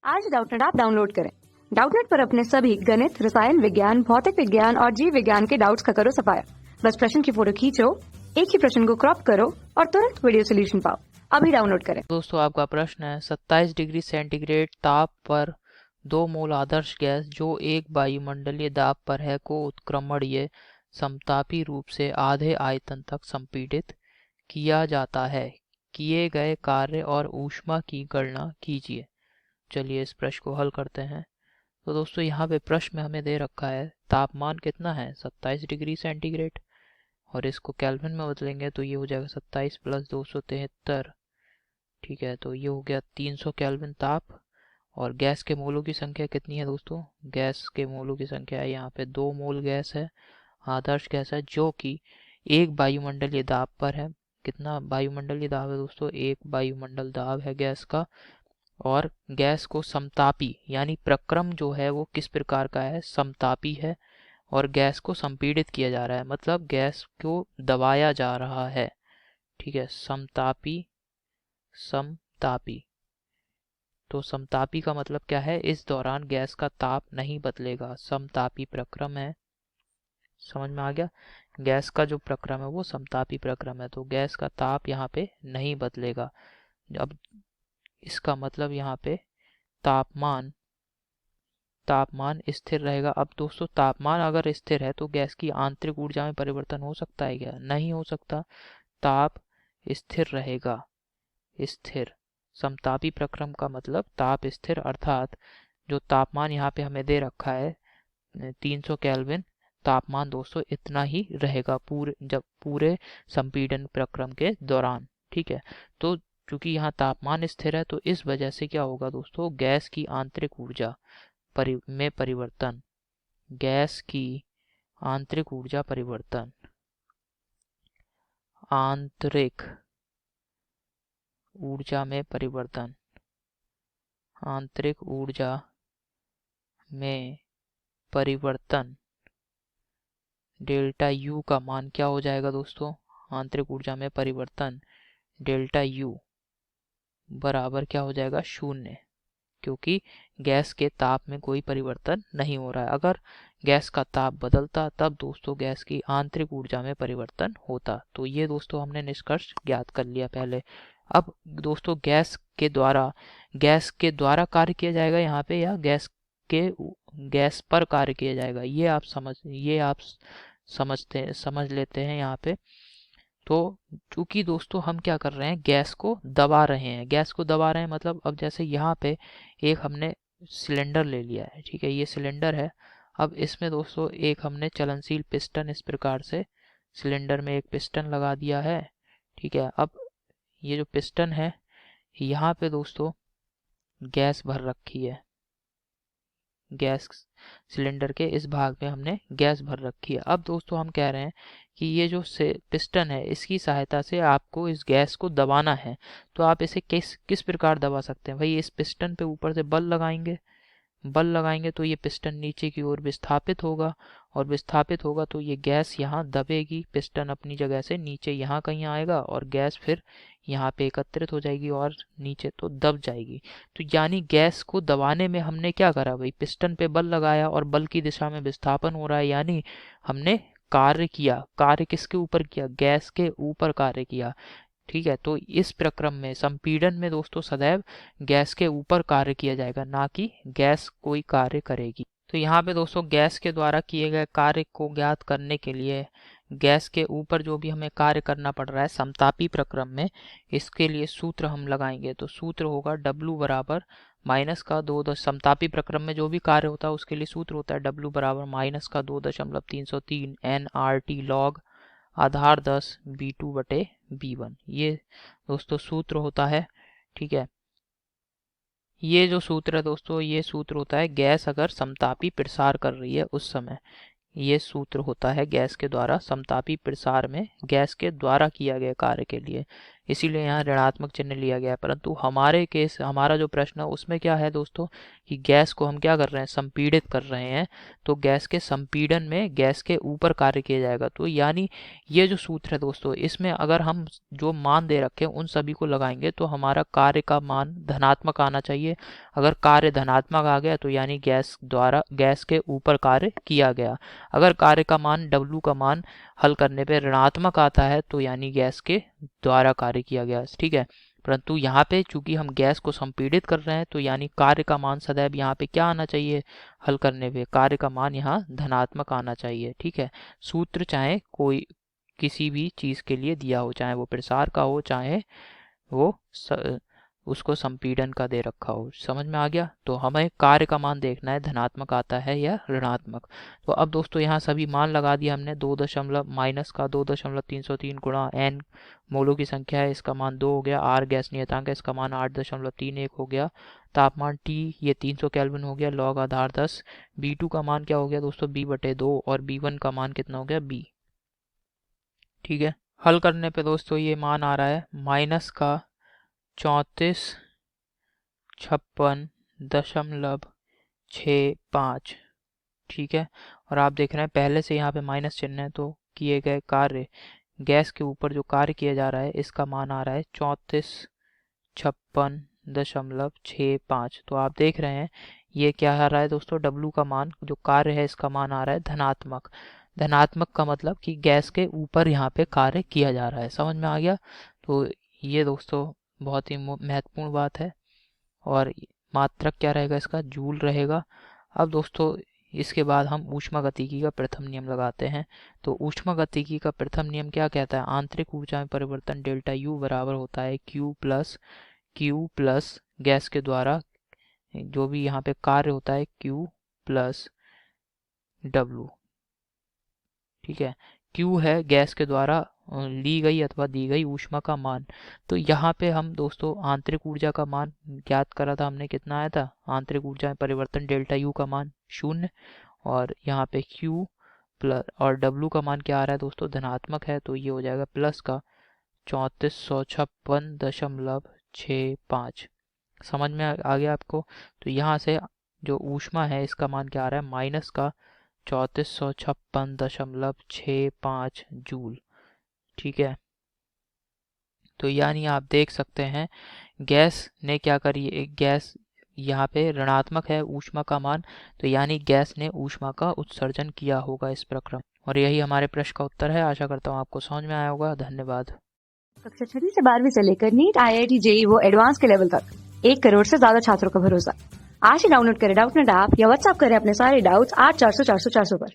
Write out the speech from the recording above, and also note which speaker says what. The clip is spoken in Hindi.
Speaker 1: आज डाउटनेट ऐप डाउनलोड करें। डाउटनेट पर अपने सभी गणित, रसायन विज्ञान, भौतिक विज्ञान और जीव विज्ञान के डाउट्स का करो सफाया। बस प्रश्न की फोटो खींचो, एक ही प्रश्न को क्रॉप करो और तुरंत वीडियो सोल्यूशन पाओ। अभी डाउनलोड करें।
Speaker 2: दोस्तों, आपका प्रश्न है 27 डिग्री सेंटीग्रेड ताप पर 2 मोल आदर्श गैस जो एक वायुमंडलीय दाब पर है को उत्क्रमणीय समतापी रूप से आधे आयतन तक संपीड़ित किया जाता है। किए गए कार्य और ऊष्मा की गणना कीजिए। चलिए इस प्रश्न को हल करते हैं। तो दोस्तों, यहाँ पे प्रश्न में हमें दे रखा है तापमान कितना है 27 डिग्री सेंटीग्रेड, और इसको केल्विन में बदलेंगे तो ये हो जाएगा 27 + 273। ठीक है, तो ये हो गया 300 केल्विन ताप। और गैस के मोलों की संख्या कितनी है दोस्तों? गैस के मोलों की संख्या है यहाँ पे 2 मोल गैस है, आदर्श गैस है, जो कि एक वायुमंडलीय दाब पर है। कितना वायुमंडलीय दाब है दोस्तों? 1 वायुमंडल दाब है गैस का। और गैस को समतापी यानी प्रक्रम जो है वो किस प्रकार का है? समतापी है। और गैस को संपीड़ित किया जा रहा है, मतलब गैस को दबाया जा रहा है। ठीक है, समतापी समतापी। तो समतापी का मतलब क्या है? इस दौरान गैस का ताप नहीं बदलेगा, समतापी प्रक्रम है। समझ में आ गया? गैस का जो प्रक्रम है वो समतापी प्रक्रम है, तो गैस का ताप यहाँ पे नहीं बदलेगा। अब इसका मतलब यहाँ पे तापमान तापमान स्थिर रहेगा। अब दोस्तों, तापमान अगर स्थिर है तो गैस की आंतरिक ऊर्जा में परिवर्तन हो सकता है क्या? नहीं हो सकता। ताप स्थिर रहेगा, स्थिर। समतापी प्रक्रम का मतलब ताप स्थिर, अर्थात जो तापमान यहाँ पे हमें दे रखा है 300 केल्विन, तापमान दोस्तों इतना ही रहेगा पूरे संपीड़न प्रक्रम के दौरान। ठीक है, तो चूंकि यहाँ तापमान स्थिर है तो इस वजह से क्या होगा दोस्तों? गैस की आंतरिक ऊर्जा में परिवर्तन, गैस की आंतरिक ऊर्जा परिवर्तन, आंतरिक ऊर्जा में परिवर्तन, आंतरिक ऊर्जा में परिवर्तन, डेल्टा यू का मान क्या हो जाएगा दोस्तों? आंतरिक ऊर्जा में परिवर्तन डेल्टा यू बराबर क्या हो जाएगा? 0, क्योंकि गैस के ताप में कोई परिवर्तन नहीं हो रहा है। अगर गैस का ताप बदलता तब दोस्तों गैस की आंतरिक ऊर्जा में परिवर्तन होता। तो ये दोस्तों हमने निष्कर्ष ज्ञात कर लिया पहले। अब दोस्तों, गैस के द्वारा कार्य किया जाएगा यहाँ पे, या गैस पर कार्य किया जाएगा, ये आप समझ लेते हैं यहाँ पे। तो चूंकि दोस्तों हम क्या कर रहे हैं? गैस को दबा रहे हैं। गैस को दबा रहे हैं मतलब, अब जैसे यहाँ पे एक हमने सिलेंडर ले लिया है। ठीक है, ये सिलेंडर है। अब इसमें दोस्तों एक हमने चलनशील पिस्टन इस प्रकार से सिलेंडर में एक पिस्टन लगा दिया है। ठीक है, अब ये जो पिस्टन है यहाँ पे दोस्तों गैस भर रखी है। गैस सिलेंडर के इस भाग में हमने गैस भर रखी है। अब दोस्तों हम कह रहे हैं कि ये जो पिस्टन है इसकी सहायता से आपको इस गैस को दबाना है। तो आप इसे किस प्रकार दबा सकते हैं भाई? इस पिस्टन पे ऊपर से बल लगाएंगे तो ये पिस्टन नीचे की ओर विस्थापित होगा, और विस्थापित होगा तो ये गैस यहाँ दबेगी। पिस्टन अपनी जगह से नीचे यहाँ कहीं आएगा और गैस फिर यहाँ पे एकत्रित हो जाएगी और नीचे तो दब जाएगी। तो यानी गैस को दबाने में हमने क्या करा भाई? पिस्टन पे बल लगाया और बल की दिशा में विस्थापन हो रहा है, यानी हमने कार्य किया। कार्य किसके ऊपर किया? गैस के ऊपर कार्य किया। ठीक है, तो इस प्रक्रम में संपीड़न में दोस्तों सदैव गैस के ऊपर कार्य किया जाएगा, ना कि गैस कोई कार्य करेगी। तो यहाँ पे दोस्तों गैस के द्वारा किए गए कार्य को ज्ञात करने के लिए गैस के ऊपर जो भी हमें कार्य करना पड़ रहा है समतापी प्रक्रम में, इसके लिए सूत्र हम लगाएंगे। तो सूत्र होगा W बराबर -2 समतापी प्रक्रम में जो भी कार्य होता है उसके लिए सूत्र होता है W बराबर -2.303 nRT log आधार 10 B2/B1। ये दोस्तों सूत्र होता है। ठीक है, ये जो सूत्र है दोस्तों, ये सूत्र होता है गैस अगर समतापी प्रसार कर रही है उस समय। ये सूत्र होता है गैस के द्वारा समतापी प्रसार में गैस के द्वारा किया गया कार्य के लिए। इसीलिए यहाँ ऋणात्मक चिन्ह लिया गया है। परंतु हमारे केस, हमारा जो प्रश्न है उसमें क्या है दोस्तों कि गैस को हम क्या कर रहे हैं, संपीड़ित कर रहे हैं। तो गैस के संपीड़न में गैस के ऊपर कार्य किया जाएगा। तो यानी ये जो सूत्र है दोस्तों, इसमें अगर हम जो मान दे रखे हैं उन सभी को लगाएंगे तो हमारा कार्य का मान धनात्मक आना चाहिए। अगर कार्य धनात्मक आ गया तो यानी गैस द्वारा, गैस के ऊपर कार्य किया गया। अगर कार्य का मान W का मान हल करने पे ऋणात्मक आता है तो यानी गैस के द्वारा कार्य किया गया। ठीक है, परंतु यहाँ पे चूंकि हम गैस को संपीड़ित कर रहे हैं तो यानी कार्य का मान सदैव यहाँ पे क्या आना चाहिए, हल करने पे कार्य का मान यहाँ धनात्मक आना चाहिए। ठीक है, सूत्र चाहे कोई किसी भी चीज के लिए दिया हो, चाहे वो प्रसार का हो, चाहे वो उसको संपीड़न का दे रखा हो। समझ में आ गया? तो हमें कार्य का मान देखना है, धनात्मक आता है या ऋणात्मक। तो अब दोस्तों यहाँ सभी मान लगा दिया हमने। 2 माइनस का 2.303 गुणा n मोलों की संख्या है, इसका मान 2 हो गया। r गैस नियतांक है, इसका मान 8.31 हो गया। तापमान T ये 300 केल्विन हो गया। लॉग आधार 10। B2 का मान क्या हो गया दोस्तों, B/2। और B1 का मान कितना हो गया, B। ठीक है, हल करने पे दोस्तों ये मान आ रहा है माइनस का 3456.65। ठीक है, और आप देख रहे हैं पहले से यहाँ पे माइनस चिन्ह है, तो किए गए कार्य, गैस के ऊपर जो कार्य किया जा रहा है इसका मान आ रहा है 3456.65। तो आप देख रहे हैं ये क्या आ रहा है दोस्तों, W का मान जो कार्य है इसका मान आ रहा है धनात्मक। धनात्मक का मतलब कि गैस के ऊपर यहाँ पे कार्य किया जा रहा है। समझ में आ गया? तो ये दोस्तों बहुत ही महत्वपूर्ण बात है। और मात्रक क्या रहेगा इसका, जूल रहेगा। अब दोस्तों इसके बाद हम ऊष्मागतिकी का प्रथम नियम लगाते हैं। तो ऊष्मागतिकी का प्रथम नियम क्या कहता है, आंतरिक ऊर्जा में परिवर्तन डेल्टा U बराबर होता है Q प्लस गैस के द्वारा जो भी यहाँ पे कार्य होता है Q प्लस W। ठीक है, Q है गैस के द्वारा ली गई अथवा दी गई ऊष्मा का मान। तो यहाँ पे हम दोस्तों आंतरिक ऊर्जा का मान ज्ञात करा था हमने, कितना आया था, आंतरिक ऊर्जा में परिवर्तन डेल्टा U का मान 0। और यहाँ पे Q प्लस और W का मान क्या आ रहा है दोस्तों, धनात्मक है, तो ये हो जाएगा प्लस का 3456.65। समझ में आ गया आपको? तो यहाँ से जो ऊष्मा है इसका मान क्या आ रहा है, माइनस का 3456.65 जूल। ठीक है, तो यानी आप देख सकते हैं गैस ने क्या करी, गैस यहाँ पे ऋणात्मक है ऊष्मा का मान, तो यानी गैस ने ऊष्मा का उत्सर्जन किया होगा इस प्रक्रम। और यही हमारे प्रश्न का उत्तर है। आशा करता हूँ आपको समझ में आया होगा। धन्यवाद।
Speaker 1: कक्षा 6 से 12वीं से लेकर नीट, IIT, JEE वो एडवांस के लेवल तक 1 करोड़ से ज्यादा छात्रों का भरोसा। आज ही डाउनलोड करें डाउटनेट ऐप या व्हाट्सएप करें अपने सारे डाउट्स 8400 400 400 पर।